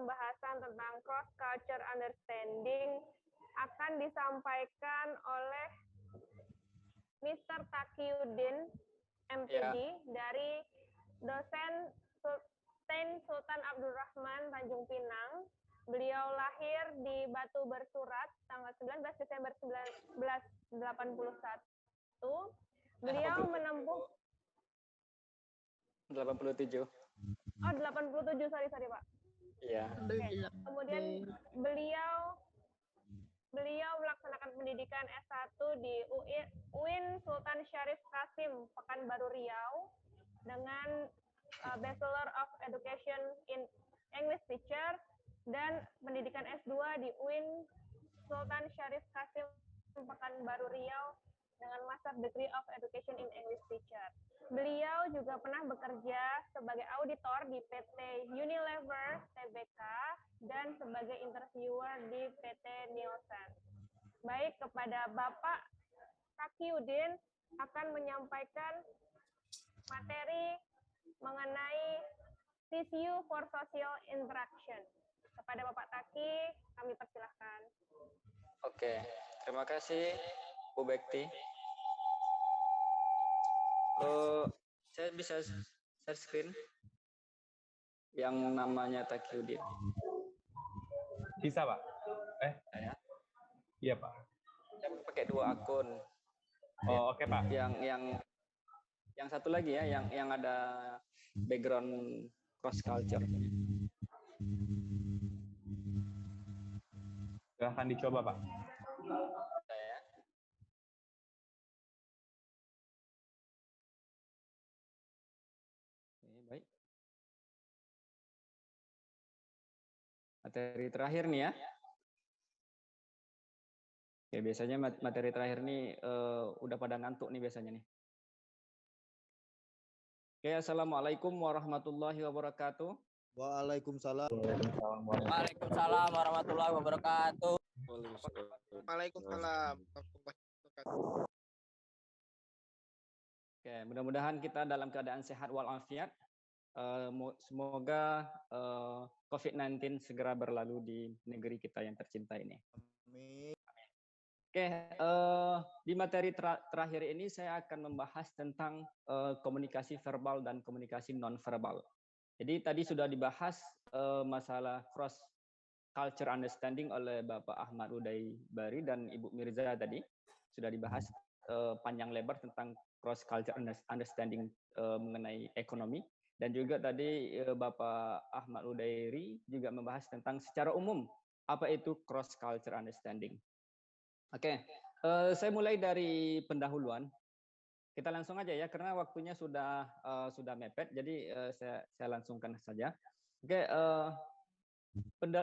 pembahasan tentang cross culture understanding akan disampaikan oleh Mr. Taqiyuddin MPD dari dosen Sultan Abdul Rahman Tanjung Pinang. Beliau lahir di Batu Bersurat tanggal 19 Desember 1981. Beliau menempuh 87. Oh, 87, sorry Pak. Iya. Okay. Kemudian beliau melaksanakan pendidikan S1 di UIN Sultan Syarif Kasim, Pekanbaru Riau, dengan Bachelor of Education in English Teacher, dan pendidikan S2 di UIN Sultan Syarif Kasim, Pekanbaru Riau, dengan Master Degree of Education in English Teacher. Beliau juga pernah bekerja sebagai auditor di PT Unilever Tbk dan sebagai interviewer di PT Nielsen. Baik, kepada Bapak Taqiyuddin akan menyampaikan materi mengenai Tissue for Social Interaction. Kepada Bapak Taqi, kami persilahkan. Oke, terima kasih Bu Bekti. Saya bisa share screen yang namanya Taqiyuddin. Bisa Pak? Ya. Iya Pak. Saya pakai 2 akun. Oh oke Pak. Yang satu lagi ya, yang ada background cross culture. Silahkan dicoba Pak. Baik. Materi terakhir nih ya. Oke, biasanya materi terakhir nih udah pada ngantuk nih biasanya nih. Oke, assalamualaikum warahmatullahi wabarakatuh. Waalaikumsalam. Waalaikumsalam warahmatullahi wabarakatuh. Waalaikumsalam. Oke, mudah-mudahan kita dalam keadaan sehat walafiat. Semoga COVID-19 segera berlalu di negeri kita yang tercinta ini. Amin. Oke, di materi terakhir ini saya akan membahas tentang komunikasi verbal dan komunikasi non-verbal. Jadi tadi sudah dibahas masalah cross culture understanding oleh Bapak Ahmad Udaibari dan Ibu Mirza tadi. Sudah dibahas panjang lebar tentang cross culture understanding mengenai ekonomi. Dan juga tadi Bapak Ahmad Udairi juga membahas tentang secara umum apa itu cross culture understanding. Oke, saya mulai dari pendahuluan. Kita langsung aja ya karena waktunya sudah mepet, jadi saya langsungkan saja. Oke,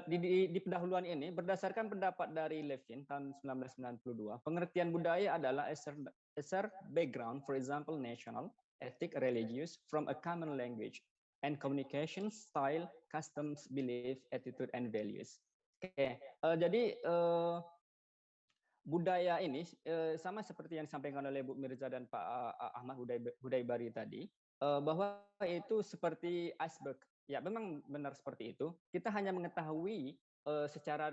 di pendahuluan ini berdasarkan pendapat dari Levin tahun 1992, pengertian budaya adalah a background, for example, national, ethnic, religious, from a common language, and communication style, customs, belief, attitude, and values. Oke, jadi budaya ini sama seperti yang disampaikan oleh Bu Mirza dan Pak Ahmad Udaibari tadi, bahwa itu seperti iceberg. Ya, memang benar seperti itu. Kita hanya mengetahui secara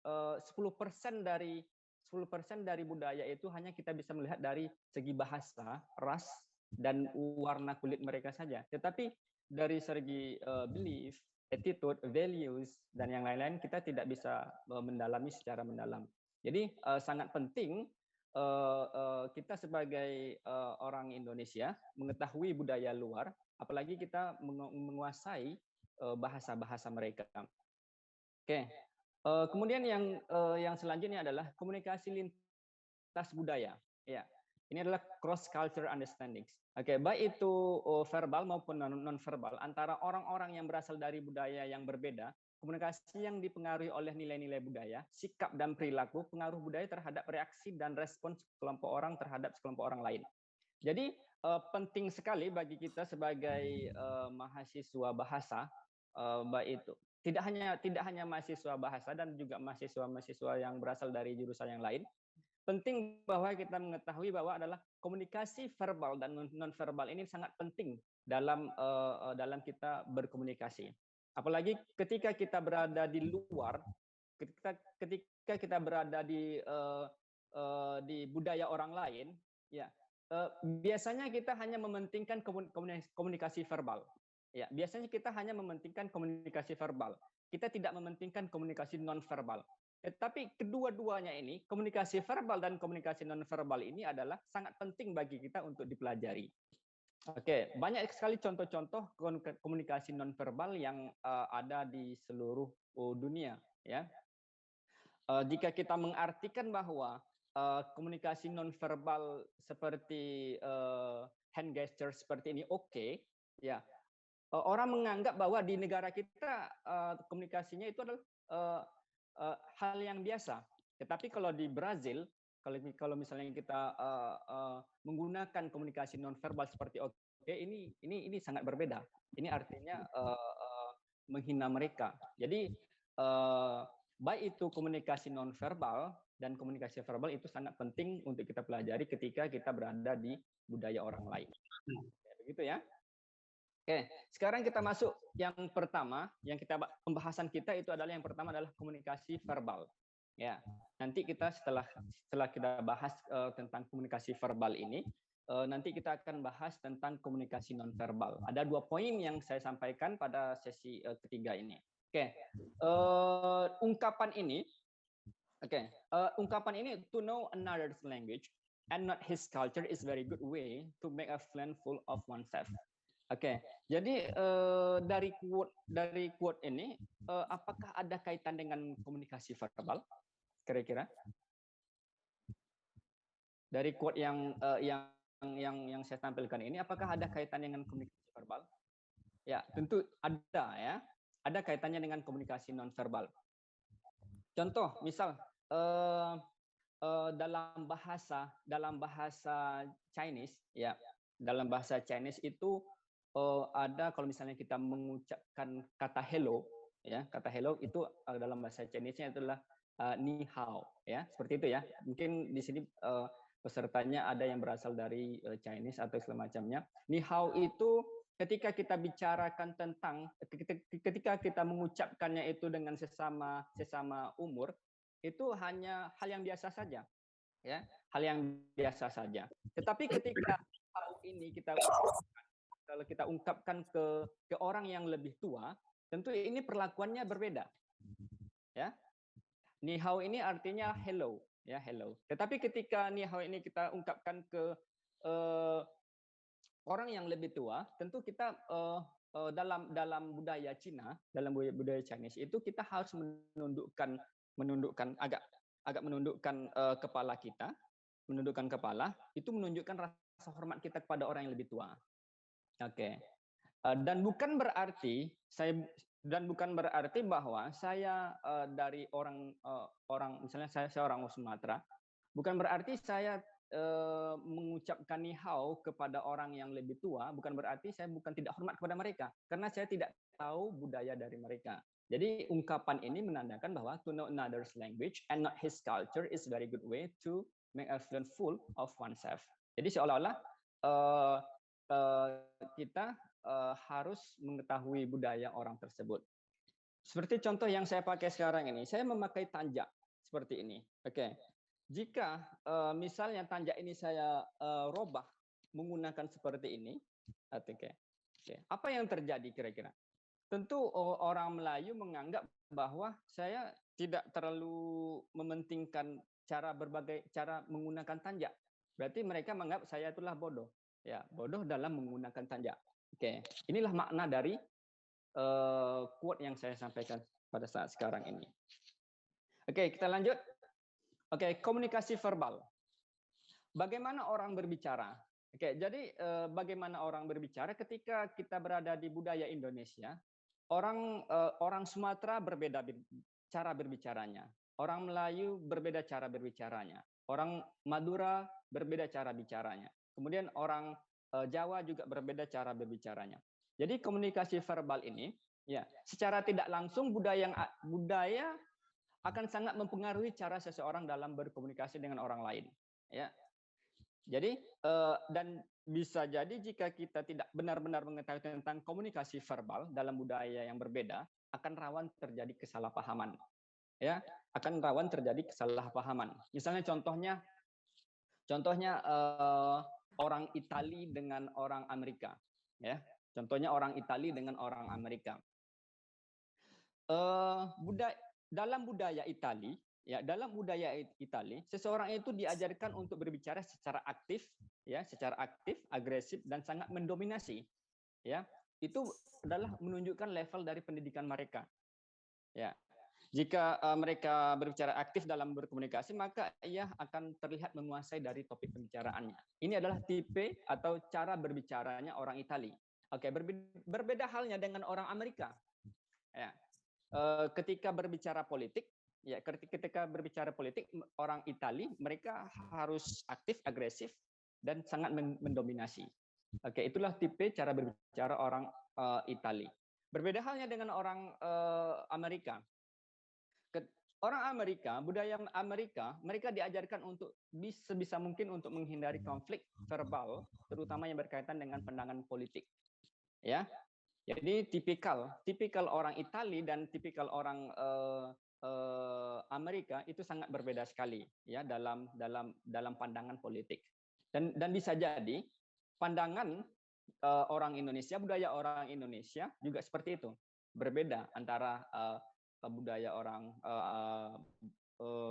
10% dari budaya itu hanya kita bisa melihat dari segi bahasa, ras, dan warna kulit mereka saja. Tetapi dari segi belief, attitude, values, dan yang lain-lain kita tidak bisa mendalami secara mendalam. Jadi sangat penting kita sebagai orang Indonesia mengetahui budaya luar, apalagi kita menguasai bahasa-bahasa mereka. Oke, kemudian yang selanjutnya adalah komunikasi lintas budaya. Ya, ini adalah cross culture understanding. Oke, baik itu verbal maupun non verbal antara orang-orang yang berasal dari budaya yang berbeda. Komunikasi yang dipengaruhi oleh nilai-nilai budaya, sikap dan perilaku, pengaruh budaya terhadap reaksi dan respons kelompok orang terhadap sekelompok orang lain. Jadi penting sekali bagi kita sebagai mahasiswa bahasa, baik itu tidak hanya mahasiswa bahasa dan juga mahasiswa yang berasal dari jurusan yang lain. Penting bahwa kita mengetahui bahwa adalah komunikasi verbal dan non verbal ini sangat penting dalam kita berkomunikasi. Apalagi ketika kita berada di luar, ketika kita berada di budaya orang lain, ya biasanya kita hanya mementingkan komunikasi verbal. Ya, biasanya kita hanya mementingkan komunikasi verbal. Kita tidak mementingkan komunikasi nonverbal. Tetapi kedua-duanya ini, komunikasi verbal dan komunikasi nonverbal ini adalah sangat penting bagi kita untuk dipelajari. Oke, banyak sekali contoh-contoh komunikasi nonverbal yang ada di seluruh dunia. Ya, jika kita mengartikan bahwa komunikasi nonverbal seperti hand gesture seperti ini oke, ya orang menganggap bahwa di negara kita komunikasinya itu adalah hal yang biasa. Tetapi kalau di Brazil, kalau misalnya kita menggunakan komunikasi nonverbal seperti oke, ini sangat berbeda. Ini artinya menghina mereka. Jadi baik itu komunikasi nonverbal dan komunikasi verbal itu sangat penting untuk kita pelajari ketika kita berada di budaya orang lain. Begitu ya. Oke, sekarang kita masuk yang pertama, pembahasan kita itu adalah yang pertama adalah komunikasi verbal. Ya, nanti kita setelah kita bahas tentang komunikasi verbal ini, nanti kita akan bahas tentang komunikasi nonverbal. Ada 2 poin yang saya sampaikan pada sesi ketiga ini. Oke, ungkapan ini, to know another's language and not his culture is very good way to make a friend full of oneself. Oke, jadi dari quote ini, apakah ada kaitan dengan komunikasi verbal? Kira-kira dari quote yang saya tampilkan ini, apakah ada kaitannya dengan komunikasi verbal? Ya, tentu ada ya. Ada kaitannya dengan komunikasi nonverbal. Contoh, misal dalam bahasa Chinese, ya, dalam bahasa Chinese itu ada kalau misalnya kita mengucapkan kata hello, ya, kata hello itu dalam bahasa Chinese-nya adalah ni hao, ya, seperti itu ya. Mungkin di sini pesertanya ada yang berasal dari Chinese atau semacamnya. Ni hao itu ketika kita bicarakan tentang, ketika kita mengucapkannya itu dengan sesama umur, itu hanya hal yang biasa saja, ya, hal yang biasa saja. Tetapi ketika hao ini kalau kita ungkapkan ke orang yang lebih tua, tentu ini perlakuannya berbeda. Ya. Ni hao ini artinya hello, ya, hello. Tetapi ketika ni hao ini kita ungkapkan ke orang yang lebih tua, tentu kita dalam budaya Cina, dalam budaya Chinese itu kita harus menundukkan agak menundukkan kepala kita, menundukkan kepala, itu menunjukkan rasa hormat kita kepada orang yang lebih tua. Oke, dan bukan berarti bahwa saya dari orang misalnya saya orang Sumatera, bukan berarti saya mengucapkan ni hao kepada orang yang lebih tua, bukan berarti saya bukan tidak hormat kepada mereka, karena saya tidak tahu budaya dari mereka. Jadi ungkapan ini menandakan bahwa to know another's language and not his culture is very good way to make a friend full of oneself. Jadi seolah-olah kita harus mengetahui budaya orang tersebut. Seperti contoh yang saya pakai sekarang ini, saya memakai tanjak seperti ini. Oke, jika misalnya tanjak ini saya robah menggunakan seperti ini, oke, apa yang terjadi kira-kira? Tentu orang Melayu menganggap bahwa saya tidak terlalu mementingkan berbagai cara menggunakan tanjak. Berarti mereka menganggap saya itulah bodoh. Ya, bodoh dalam menggunakan tanjak. Oke, inilah makna dari quote yang saya sampaikan pada saat sekarang ini. Oke, kita lanjut. Oke, komunikasi verbal. Bagaimana orang berbicara? Oke, jadi bagaimana orang berbicara ketika kita berada di budaya Indonesia? Orang Sumatera berbeda cara berbicaranya. Orang Melayu berbeda cara berbicaranya. Orang Madura berbeda cara bicaranya. Kemudian orang Jawa juga berbeda cara berbicaranya. Jadi komunikasi verbal ini, ya, secara tidak langsung budaya akan sangat mempengaruhi cara seseorang dalam berkomunikasi dengan orang lain. Ya, Jadi dan bisa jadi jika kita tidak benar-benar mengetahui tentang komunikasi verbal dalam budaya yang berbeda, akan rawan terjadi kesalahpahaman. Ya, akan rawan terjadi kesalahpahaman. Misalnya contohnya orang Itali dengan orang Amerika, ya. Contohnya orang Itali dengan orang Amerika. Dalam budaya Itali, ya, dalam budaya Itali, seseorang itu diajarkan untuk berbicara secara aktif, ya, secara aktif, agresif dan sangat mendominasi, ya. Itu adalah menunjukkan level dari pendidikan mereka. Ya. Jika mereka berbicara aktif dalam berkomunikasi, maka ia akan terlihat menguasai dari topik pembicaraannya. Ini adalah tipe atau cara berbicaranya orang Itali. Oke, berbeda halnya dengan orang Amerika. Ya. Ketika berbicara politik, ya, ketika berbicara politik, orang Itali mereka harus aktif, agresif, dan sangat mendominasi. Oke, itulah tipe cara berbicara orang Itali. Berbeda halnya dengan orang Amerika. Orang Amerika, budaya Amerika, mereka diajarkan untuk sebisa mungkin untuk menghindari konflik verbal, terutama yang berkaitan dengan pandangan politik. Ya, jadi tipikal orang Itali dan tipikal orang Amerika itu sangat berbeda sekali, ya, dalam pandangan politik. Dan bisa jadi pandangan orang Indonesia, budaya orang Indonesia juga seperti itu, berbeda antara budaya orang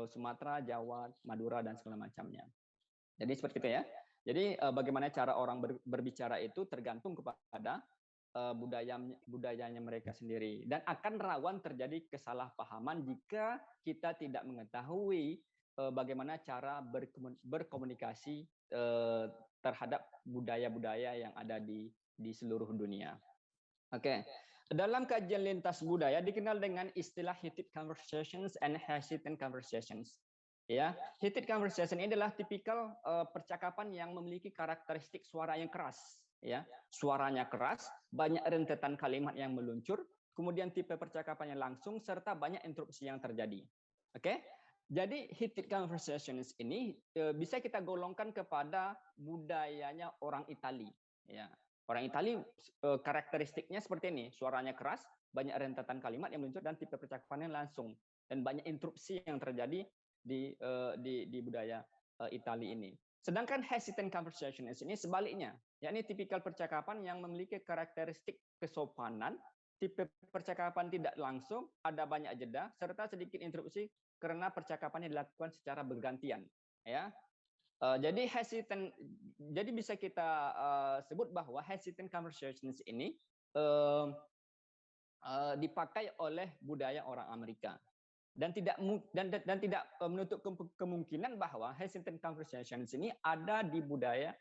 Sumatera, Jawa, Madura, dan segala macamnya. Jadi seperti itu ya. Jadi bagaimana cara orang berbicara itu tergantung kepada budayanya mereka sendiri. Dan akan rawan terjadi kesalahpahaman jika kita tidak mengetahui bagaimana cara berkomunikasi terhadap budaya-budaya yang ada di seluruh dunia. Oke. Dalam kajian lintas budaya dikenal dengan istilah heated conversations and hesitant conversations. Ya, heated conversation ini adalah tipikal percakapan yang memiliki karakteristik suara yang keras. Ya, suaranya keras, banyak rentetan kalimat yang meluncur, kemudian tipe percakapan yang langsung serta banyak interupsi yang terjadi. Oke. Jadi heated conversations ini bisa kita golongkan kepada budayanya orang Itali. Ya. Orang Itali karakteristiknya seperti ini, suaranya keras, banyak rentetan kalimat yang meluncur dan tipe percakapannya langsung dan banyak interupsi yang terjadi di budaya Itali ini. Sedangkan hesitant conversation ini sebaliknya, yakni tipikal percakapan yang memiliki karakteristik kesopanan, tipe percakapan tidak langsung, ada banyak jeda serta sedikit interupsi karena percakapannya dilakukan secara bergantian, ya. Jadi jadi bisa kita sebut bahwa hesitant conversations ini dipakai oleh budaya orang Amerika dan tidak menutup kemungkinan bahwa hesitant conversations ini ada di budaya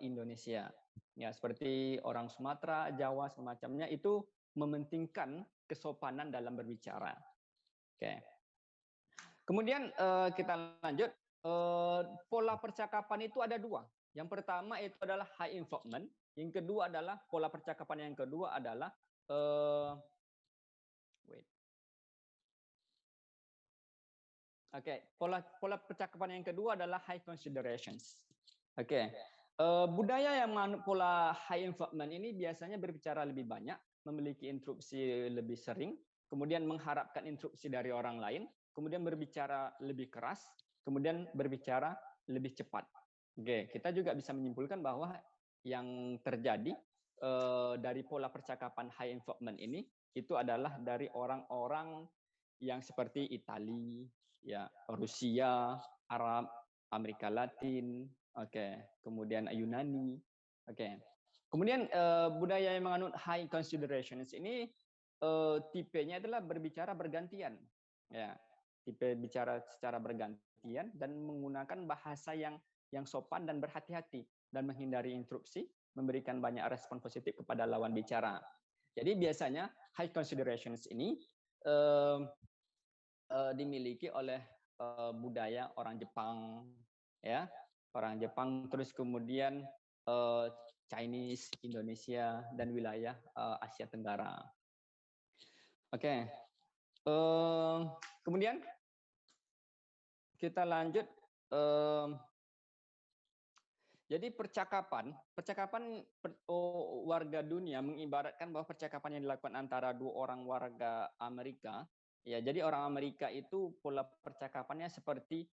Indonesia. Ya, seperti orang Sumatera, Jawa semacamnya itu mementingkan kesopanan dalam berbicara. Oke. Kemudian kita lanjut. Pola percakapan itu ada dua. Yang pertama itu adalah high involvement. Yang kedua adalah pola percakapan yang kedua adalah pola percakapan yang kedua adalah high considerations. Budaya yang menganut pola high involvement ini biasanya berbicara lebih banyak, memiliki interupsi lebih sering, kemudian mengharapkan interupsi dari orang lain, kemudian berbicara lebih keras, kemudian berbicara lebih cepat. Kita juga bisa menyimpulkan bahwa yang terjadi dari pola percakapan high involvement ini itu adalah dari orang-orang yang seperti Italia, ya, Rusia, Arab, Amerika Latin, kemudian Yunani, Kemudian budaya yang menganut high considerations ini tipenya adalah berbicara bergantian, ya, tipe bicara secara bergantian dan menggunakan bahasa yang sopan dan berhati-hati dan menghindari interupsi, memberikan banyak respon positif kepada lawan bicara. Jadi biasanya high considerations ini dimiliki oleh budaya orang Jepang, ya, orang Jepang, terus kemudian Chinese, Indonesia, dan wilayah Asia Tenggara. Kemudian kita lanjut. Jadi percakapan warga dunia mengibaratkan bahwa percakapan yang dilakukan antara dua orang warga Amerika, ya. Jadi orang Amerika itu pola percakapannya seperti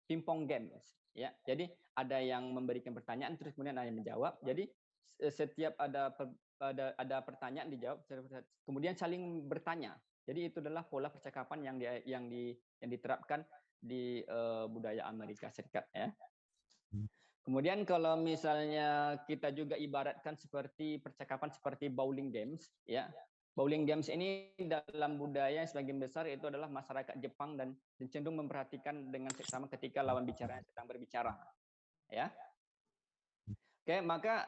ping-pong games, ya. Jadi ada yang memberikan pertanyaan terus kemudian ada yang menjawab. Jadi setiap ada pertanyaan dijawab, kemudian saling bertanya. Jadi itu adalah pola percakapan yang diterapkan di budaya Amerika Serikat, ya. Kemudian kalau misalnya kita juga ibaratkan seperti percakapan seperti bowling games, ya. Bowling games ini dalam budaya sebagian besar itu adalah masyarakat Jepang dan cenderung memperhatikan dengan seksama ketika lawan bicara sedang berbicara, ya. Oke, maka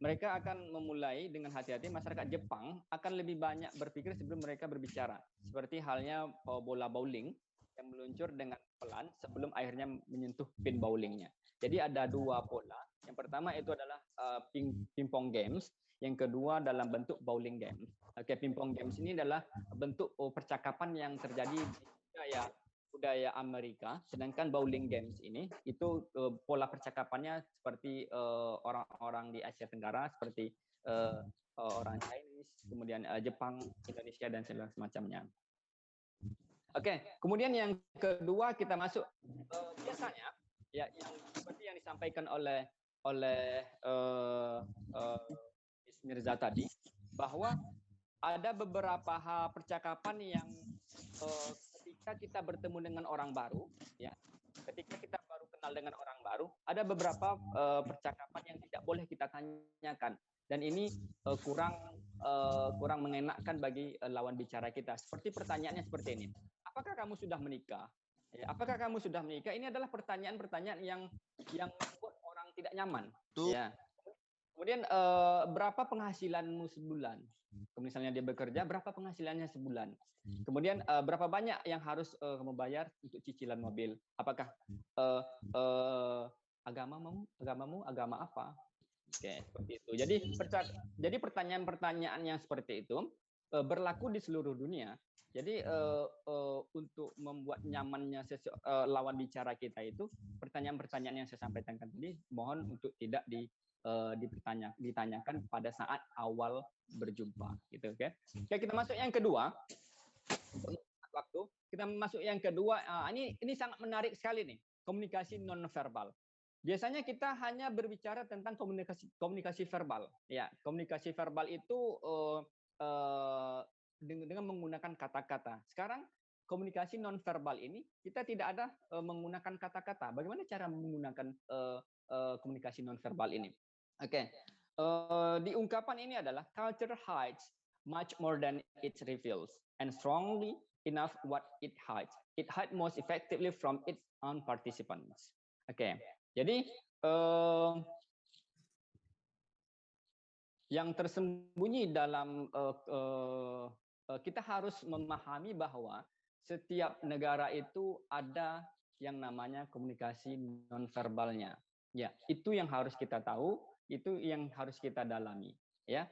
mereka akan memulai dengan hati-hati. Masyarakat Jepang akan lebih banyak berpikir sebelum mereka berbicara, seperti halnya bola bowling yang meluncur dengan pelan sebelum akhirnya menyentuh pin bowlingnya. Jadi ada dua pola. Yang pertama itu adalah ping-pong games. Yang kedua dalam bentuk bowling games. Oke, ping-pong games ini adalah bentuk percakapan yang terjadi di budaya Amerika. Sedangkan bowling games ini itu pola percakapannya seperti orang-orang di Asia Tenggara, seperti orang Chinese, kemudian Jepang, Indonesia dan semacamnya. Oke, kemudian yang kedua kita masuk biasanya ya yang seperti yang disampaikan oleh Mirza tadi, bahwa ada beberapa hal percakapan yang ketika kita bertemu dengan orang baru, ya, ketika kita baru kenal dengan orang baru, ada beberapa percakapan yang tidak boleh kita tanyakan, dan ini kurang mengenakkan bagi lawan bicara kita. Seperti pertanyaannya seperti ini. Apakah kamu sudah menikah? Ya, apakah kamu sudah menikah? Ini adalah pertanyaan-pertanyaan yang membuat orang tidak nyaman. Ya. Kemudian berapa penghasilanmu sebulan? Misalnya dia bekerja, berapa penghasilannya sebulan? Kemudian berapa banyak yang harus kamu bayar untuk cicilan mobil? Apakah agamamu agama apa? Oke, seperti itu. Jadi pertanyaan-pertanyaan yang seperti itu berlaku di seluruh dunia. Jadi untuk membuat nyamannya lawan bicara kita itu, pertanyaan-pertanyaan yang saya sampaikan tadi mohon untuk tidak ditanyakan pada saat awal berjumpa, gitu, oke? Oke, kita masuk yang kedua. Kita masuk yang kedua. Ini sangat menarik sekali nih, komunikasi nonverbal. Biasanya kita hanya berbicara tentang komunikasi verbal. Ya, komunikasi verbal itu dengan menggunakan kata-kata. Sekarang komunikasi nonverbal ini kita tidak ada menggunakan kata-kata. Bagaimana cara menggunakan komunikasi nonverbal ini? Oke, di ungkapan ini adalah culture hides much more than it reveals, and strongly enough what it hides. It hides most effectively from its own participants. Oke, jadi yang tersembunyi dalam kita harus memahami bahwa setiap negara itu ada yang namanya komunikasi nonverbalnya. Ya, itu yang harus kita tahu, itu yang harus kita dalami. Ya,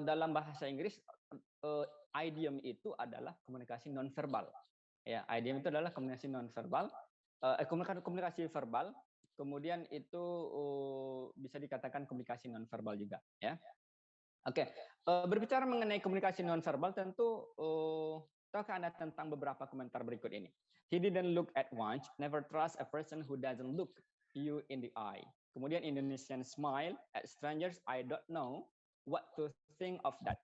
dalam bahasa Inggris idiom itu adalah komunikasi nonverbal. Ya, idiom itu adalah komunikasi nonverbal, komunikasi verbal. Kemudian itu bisa dikatakan komunikasi nonverbal juga. Ya. Oke, berbicara mengenai komunikasi nonverbal, tentu tahukah Anda tentang beberapa komentar berikut ini? He didn't look at once, never trust a person who doesn't look you in the eye. Kemudian Indonesian smile at strangers, I don't know what to think of that.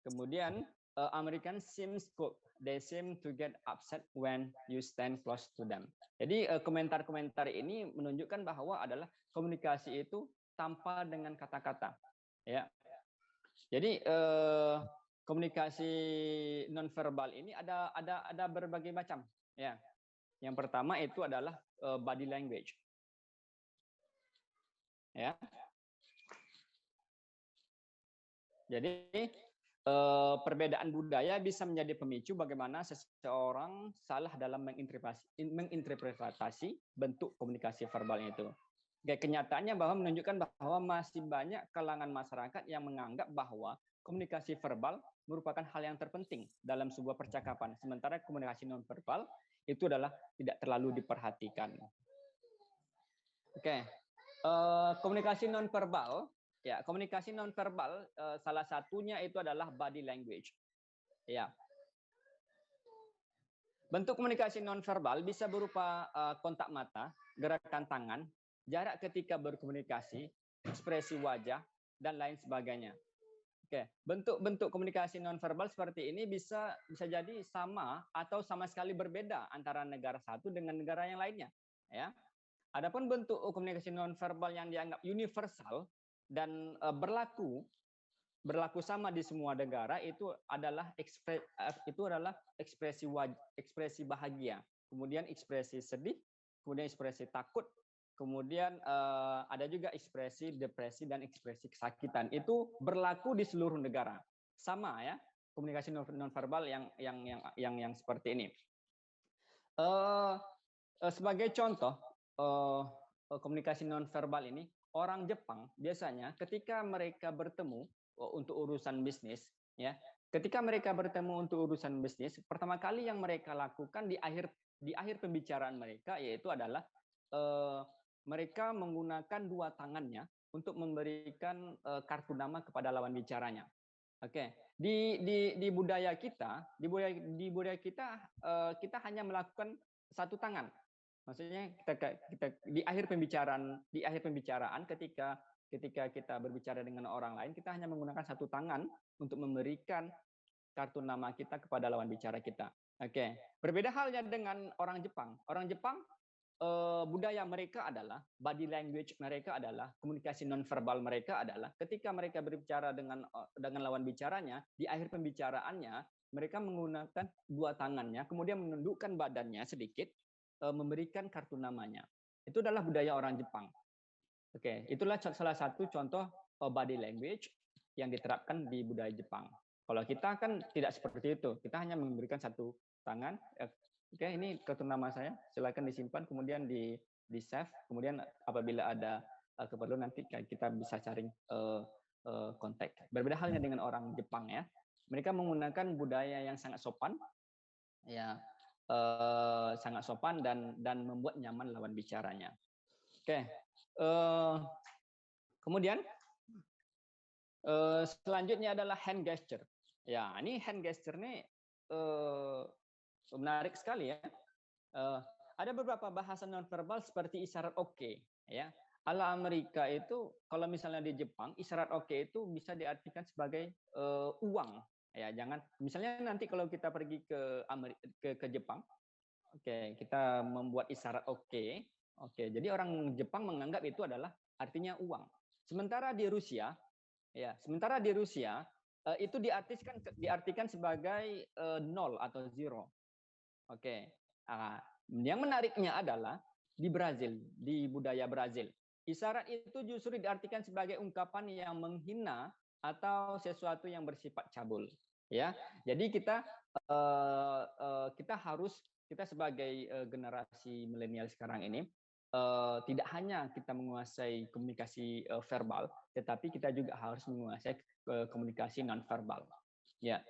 Kemudian American seems cool, they seem to get upset when you stand close to them. Jadi komentar-komentar ini menunjukkan bahwa adalah komunikasi itu tanpa dengan kata-kata. Ya. Jadi komunikasi nonverbal ini ada berbagai macam. Ya, yang pertama itu adalah body language. Ya, jadi perbedaan budaya bisa menjadi pemicu bagaimana seseorang salah dalam menginterpretasi bentuk komunikasi verbalnya itu. Kenyataannya bahwa menunjukkan bahwa masih banyak kalangan masyarakat yang menganggap bahwa komunikasi verbal merupakan hal yang terpenting dalam sebuah percakapan, sementara komunikasi nonverbal itu adalah tidak terlalu diperhatikan. Oke. Komunikasi nonverbal, ya komunikasi nonverbal salah satunya itu adalah body language. Ya. Bentuk komunikasi nonverbal bisa berupa kontak mata, gerakan tangan, jarak ketika berkomunikasi, ekspresi wajah, dan lain sebagainya. Oke, bentuk-bentuk komunikasi nonverbal seperti ini bisa jadi sama atau sama sekali berbeda antara negara satu dengan negara yang lainnya. Ya, adapun bentuk komunikasi nonverbal yang dianggap universal dan berlaku sama di semua negara itu adalah ekspresi bahagia, kemudian ekspresi sedih, kemudian ekspresi takut, kemudian ada juga ekspresi depresi dan ekspresi kesakitan. Itu berlaku di seluruh negara. Sama ya, komunikasi nonverbal yang seperti ini. Sebagai contoh komunikasi nonverbal ini, orang Jepang biasanya ketika mereka bertemu untuk urusan bisnis, ya, ketika mereka bertemu untuk urusan bisnis, pertama kali yang mereka lakukan di akhir pembicaraan mereka yaitu adalah mereka menggunakan dua tangannya untuk memberikan kartu nama kepada lawan bicaranya. Oke, di budaya kita, kita hanya melakukan satu tangan. Maksudnya kita di akhir pembicaraan ketika kita berbicara dengan orang lain, kita hanya menggunakan satu tangan untuk memberikan kartu nama kita kepada lawan bicara kita. Oke, berbeda halnya dengan orang Jepang. Orang Jepang budaya mereka adalah, body language mereka adalah, komunikasi nonverbal mereka adalah ketika mereka berbicara dengan lawan bicaranya, di akhir pembicaraannya mereka menggunakan dua tangannya, kemudian menundukkan badannya sedikit, memberikan kartu namanya. Itu adalah budaya orang Jepang. Oke, itulah salah satu contoh body language yang diterapkan di budaya Jepang. Kalau kita kan tidak seperti itu, kita hanya memberikan satu tangan. Oke, ini kartu nama saya, silakan disimpan, kemudian di save, kemudian apabila ada keperluan nanti kita bisa cari kontak. Berbeda halnya dengan orang Jepang ya, mereka menggunakan budaya yang sangat sopan, ya, sangat sopan dan membuat nyaman lawan bicaranya. Oke, kemudian selanjutnya adalah hand gesture. Ya, ini hand gesture ini menarik sekali ya. Ada beberapa bahasa nonverbal seperti isyarat oke, ya. Ala Amerika itu kalau misalnya di Jepang isyarat oke itu bisa diartikan sebagai uang, ya. Jangan misalnya nanti kalau kita pergi ke Jepang, oke, kita membuat isyarat oke. Oke, jadi orang Jepang menganggap itu adalah artinya uang. Sementara di Rusia itu diartikan sebagai nol atau zero. Oke, yang menariknya adalah di Brazil, di budaya Brazil, isyarat itu justru diartikan sebagai ungkapan yang menghina atau sesuatu yang bersifat cabul. Ya, jadi kita sebagai generasi milenial sekarang ini tidak hanya kita menguasai komunikasi verbal, tetapi kita juga harus menguasai komunikasi nonverbal. Ya.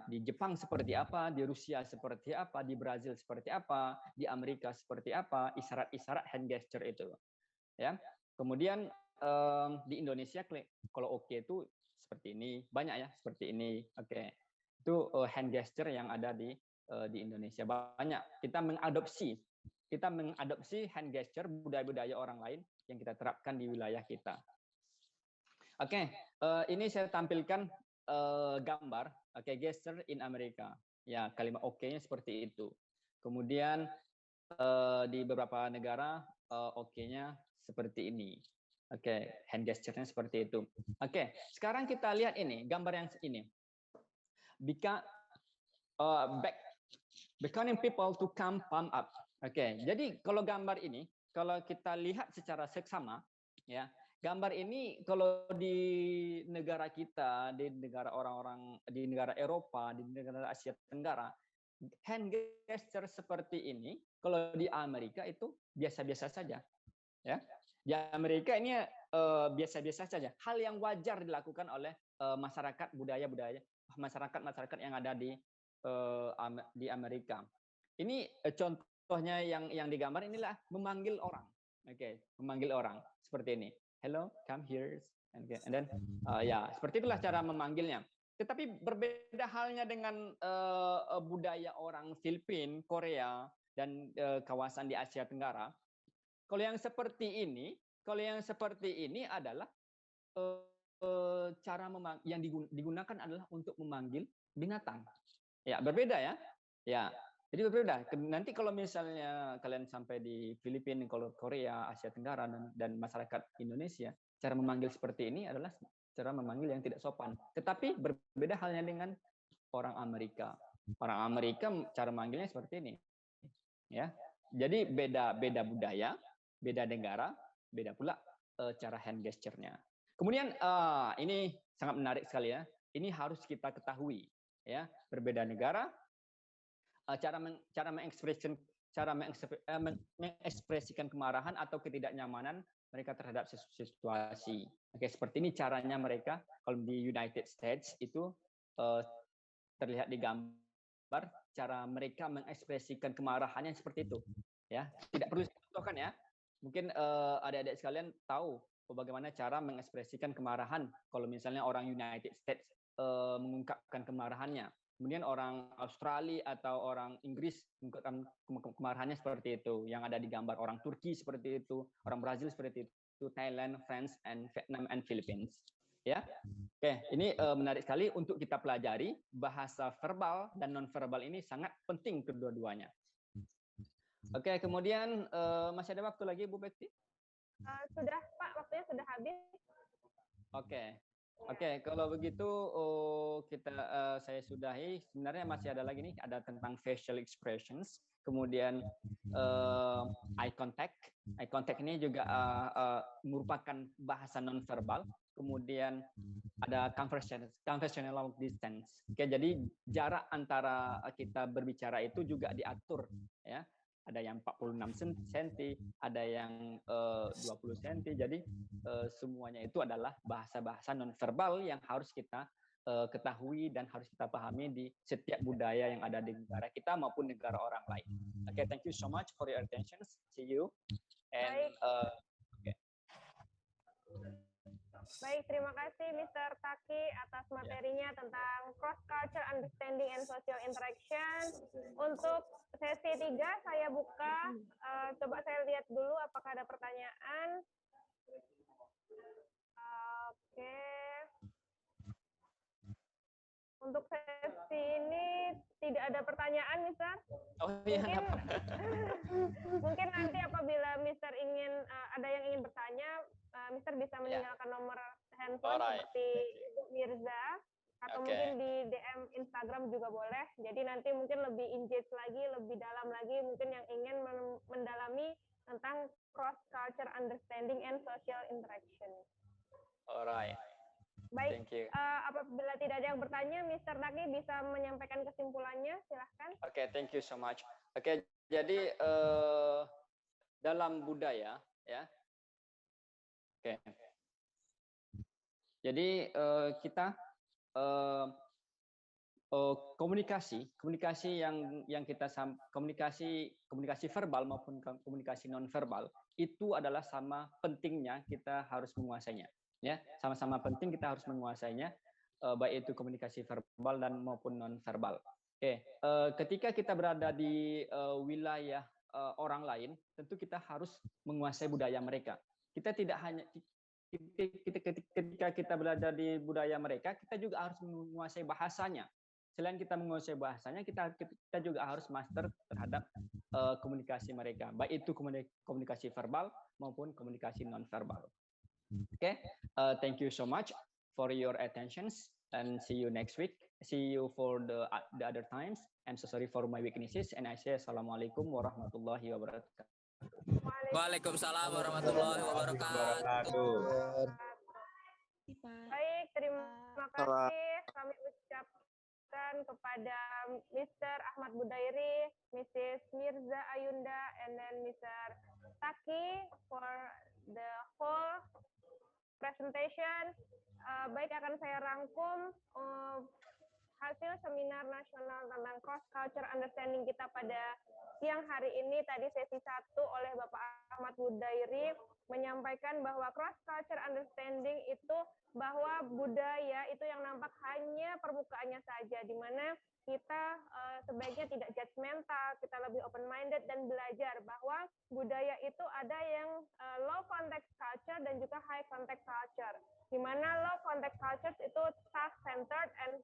Di Jepang seperti apa, di Rusia seperti apa, di Brazil seperti apa, di Amerika seperti apa, isyarat-isyarat hand gesture itu, ya. Kemudian di Indonesia kalau oke itu seperti ini, banyak ya seperti ini. Oke, itu hand gesture yang ada di Indonesia banyak. Kita mengadopsi hand gesture budaya-budaya orang lain yang kita terapkan di wilayah kita. Oke, ini saya tampilkan gambar, gesture in Amerika. Ya, kalimat oke-nya seperti itu. Kemudian di beberapa negara oke-nya seperti ini. Oke, hand gesture-nya seperti itu. Oke, sekarang kita lihat ini, gambar yang ini. Beckoning people to come up. Oke, jadi kalau gambar ini, kalau kita lihat secara seksama, ya, gambar ini kalau di negara kita, di negara di negara Eropa, di negara Asia Tenggara, hand gesture seperti ini, kalau di Amerika itu biasa-biasa saja, ya. Di Amerika ini biasa-biasa saja, hal yang wajar dilakukan oleh masyarakat masyarakat yang ada di Amerika. Ini contohnya yang digambar inilah memanggil orang. Oke, memanggil orang seperti ini. Hello, come here. And then ya, seperti itulah cara memanggilnya. Tetapi berbeda halnya dengan budaya orang Filipina, Korea, dan kawasan di Asia Tenggara. Kalau yang seperti ini adalah cara yang digunakan adalah untuk memanggil binatang. Ya, berbeda ya. Ya, jadi berbeda. Nanti kalau misalnya kalian sampai di Filipina, kalau Korea, Asia Tenggara, dan masyarakat Indonesia, cara memanggil seperti ini adalah cara memanggil yang tidak sopan. Tetapi berbeda halnya dengan orang Amerika. Orang Amerika cara manggilnya seperti ini. Ya. Jadi beda budaya, beda negara, beda pula cara hand gesture-nya. Kemudian ini sangat menarik sekali ya. Ini harus kita ketahui ya. Berbeda negara, cara mengekspresikan kemarahan atau ketidaknyamanan mereka terhadap situasi. Oke, seperti ini caranya mereka kalau di United States itu terlihat di gambar cara mereka mengekspresikan kemarahannya seperti itu. Ya, tidak perlu dicontohkan ya. Mungkin adik-adik sekalian tahu bagaimana cara mengekspresikan kemarahan kalau misalnya orang United States mengungkapkan kemarahannya. Kemudian orang Australia atau orang Inggris mengungkapkan kemarahannya seperti itu. Yang ada di gambar orang Turki seperti itu, orang Brazil seperti itu, Thailand, France, and Vietnam, and Philippines. Ya, oke. Ini menarik sekali untuk kita pelajari. Bahasa verbal dan non-verbal ini sangat penting kedua-duanya. Oke, kemudian masih ada waktu lagi, Bu Bekti? Sudah, Pak. Waktunya sudah habis. Oke, kalau begitu saya sudahi. Sebenarnya masih ada lagi nih, ada tentang facial expressions, kemudian eye contact. Eye contact ini juga merupakan bahasa nonverbal. Kemudian ada conversational distance. Oke, jadi jarak antara kita berbicara itu juga diatur, ya. Ada yang 46 cm, ada yang 20 cm. Jadi semuanya itu adalah bahasa-bahasa nonverbal yang harus kita ketahui dan harus kita pahami di setiap budaya yang ada di negara kita maupun negara orang lain. Oke, thank you so much for your attention. See you. And Baik, terima kasih Mr. Taki atas materinya tentang cross culture understanding and social interaction. Untuk sesi 3 saya buka, coba saya lihat dulu apakah ada pertanyaan. Oke. Untuk sesi ini tidak ada pertanyaan, Mister. Mungkin nanti apabila Mister ingin ada yang ingin bertanya, Mister bisa meninggalkan nomor handphone seperti Ibu Mirza, atau mungkin di DM Instagram juga boleh. Jadi nanti mungkin lebih engage lagi, lebih dalam lagi, mungkin yang ingin mendalami tentang cross culture understanding and social interaction. Alright. Baik, apabila tidak ada yang bertanya, Mr. Taki bisa menyampaikan kesimpulannya, silahkan. Oke, thank you so much. Oke, jadi dalam budaya, ya. Oke. Jadi kita komunikasi yang kita komunikasi verbal maupun komunikasi non verbal itu adalah sama pentingnya kita harus menguasainya. Ya, sama-sama penting kita harus menguasainya, baik itu komunikasi verbal dan maupun non verbal. Oke, ketika kita berada di wilayah orang lain, tentu kita harus menguasai budaya mereka. Kita tidak hanya ketika kita berada di budaya mereka, kita juga harus menguasai bahasanya. Selain kita menguasai bahasanya, kita juga harus master terhadap komunikasi mereka, baik itu komunikasi verbal maupun komunikasi non verbal. Okay, thank you so much for your attentions and see you next week. See you for the other times. I'm so sorry for my weaknesses and I say assalamualaikum warahmatullahi wabarakatuh. Waalaikumsalam warahmatullahi wabarakatuh. Baik, terima kasih kami ucapkan kepada Mr. Ahmad Budairi, Mrs. Mirza Ayunda, and then Mr. Taki for the whole presentation. Baik, akan saya rangkum hasil seminar nasional tentang cross culture understanding kita pada siang hari ini tadi sesi 1 oleh Bapak Ahmad Budairi menyampaikan bahwa cross culture understanding itu bahwa budaya itu yang nampak hanya permukaannya saja, di mana kita sebaiknya tidak judgmental, kita lebih open minded dan belajar bahwa budaya itu ada yang low context culture dan juga high context culture. Di mana low context culture itu task centered and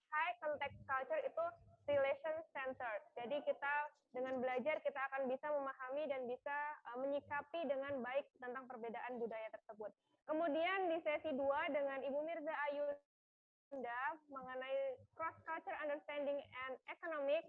high context culture itu relation centered. Jadi kita dengan belajar kita akan bisa memahami dan bisa menyikapi dengan baik tentang perbedaan budaya tersebut. Kemudian di sesi 2 dengan Ibu Mirza Ayunda mengenai cross culture understanding and economic,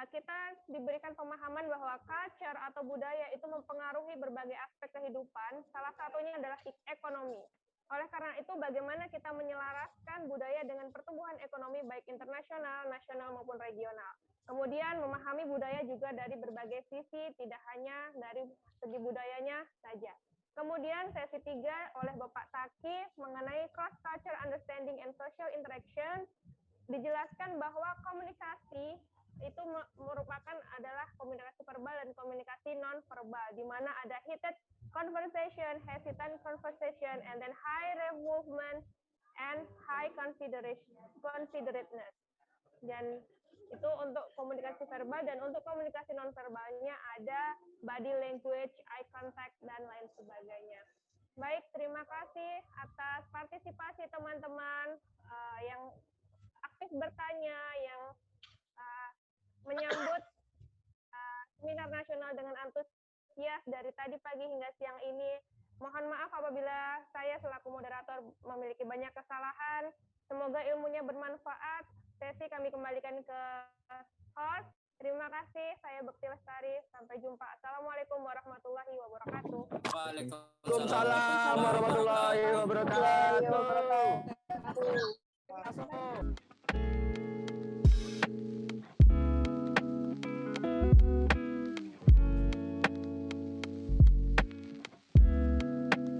kita diberikan pemahaman bahwa culture atau budaya itu mempengaruhi berbagai aspek kehidupan, salah satunya adalah ekonomi. Oleh karena itu, bagaimana kita menyelaraskan budaya dengan pertumbuhan ekonomi baik internasional, nasional maupun regional. Kemudian memahami budaya juga dari berbagai sisi, tidak hanya dari segi budayanya saja. Kemudian sesi 3 oleh Bapak Taki mengenai cross culture understanding and social interaction, dijelaskan bahwa komunikasi itu merupakan adalah komunikasi verbal dan komunikasi non verbal, di mana ada heated conversation, hesitant conversation, and then high movement and high considerateness. Dan itu untuk komunikasi verbal, dan untuk komunikasi non verbalnya ada body language, eye contact, dan lain sebagainya. Baik, terima kasih atas partisipasi teman-teman yang aktif bertanya, yang menyambut seminar nasional dengan antusias dari tadi pagi hingga siang ini. Mohon maaf apabila saya selaku moderator memiliki banyak kesalahan. Semoga ilmunya bermanfaat. Sesi kami kembalikan ke host. Terima kasih. Saya Bekti Lestari. Sampai jumpa. Assalamualaikum warahmatullahi wabarakatuh. Waalaikumsalam Waalaikumsalam warahmatullahi wabarakatuh.